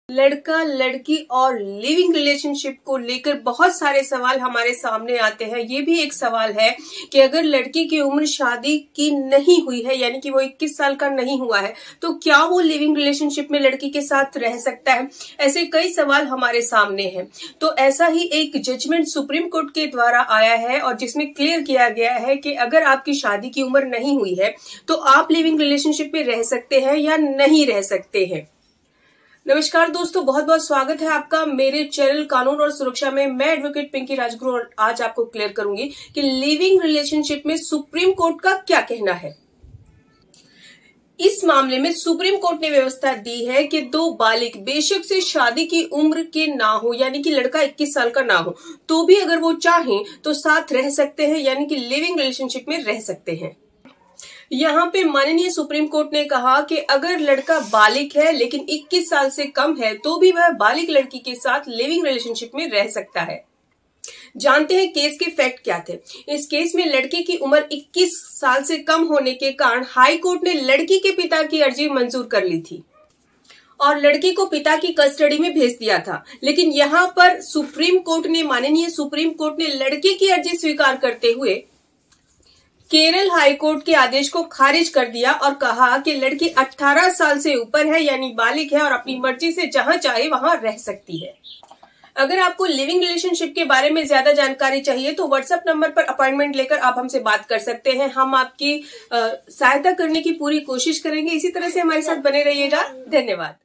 लड़का लड़की और लिविंग रिलेशनशिप को लेकर बहुत सारे सवाल हमारे सामने आते हैं। ये भी एक सवाल है कि अगर लड़की की उम्र शादी की नहीं हुई है, यानी कि वो 21 साल का नहीं हुआ है, तो क्या वो लिविंग रिलेशनशिप में लड़की के साथ रह सकता है। ऐसे कई सवाल हमारे सामने हैं। तो ऐसा ही एक जजमेंट सुप्रीम कोर्ट के द्वारा आया है और जिसमें क्लियर किया गया है कि अगर आपकी शादी की उम्र नहीं हुई है तो आप लिविंग रिलेशनशिप में रह सकते हैं या नहीं रह सकते हैं। नमस्कार दोस्तों, बहुत बहुत स्वागत है आपका मेरे चैनल कानून और सुरक्षा में। मैं एडवोकेट पिंकी राजगुरु और आज आपको क्लियर करूंगी कि लिविंग रिलेशनशिप में सुप्रीम कोर्ट का क्या कहना है। इस मामले में सुप्रीम कोर्ट ने व्यवस्था दी है कि दो बालिग बेशक से शादी की उम्र के ना हो, यानी कि लड़का 21 साल का ना हो, तो भी अगर वो चाहें तो साथ रह सकते हैं, यानी कि लिविंग रिलेशनशिप में रह सकते हैं। यहाँ पे माननीय सुप्रीम कोर्ट ने कहा कि अगर लड़का बालिग है लेकिन 21 साल से कम है तो भी वह बालिग लड़की के साथ लिविंग रिलेशनशिप में रह सकता है। जानते हैं केस के फैक्ट क्या थे। इस केस में लड़के की उम्र 21 साल से कम होने के कारण हाई कोर्ट ने लड़की के पिता की अर्जी मंजूर कर ली थी और लड़की को पिता की कस्टडी में भेज दिया था। लेकिन यहाँ पर माननीय सुप्रीम कोर्ट ने लड़के की अर्जी स्वीकार करते हुए केरल हाई कोर्ट के आदेश को खारिज कर दिया और कहा कि लड़की 18 साल से ऊपर है, यानी बालिग है और अपनी मर्जी से जहां चाहे वहां रह सकती है। अगर आपको लिविंग रिलेशनशिप के बारे में ज्यादा जानकारी चाहिए तो व्हाट्सएप नंबर पर अपॉइंटमेंट लेकर आप हमसे बात कर सकते हैं। हम आपकी सहायता करने की पूरी कोशिश करेंगे। इसी तरह से हमारे साथ बने रहिएगा। धन्यवाद।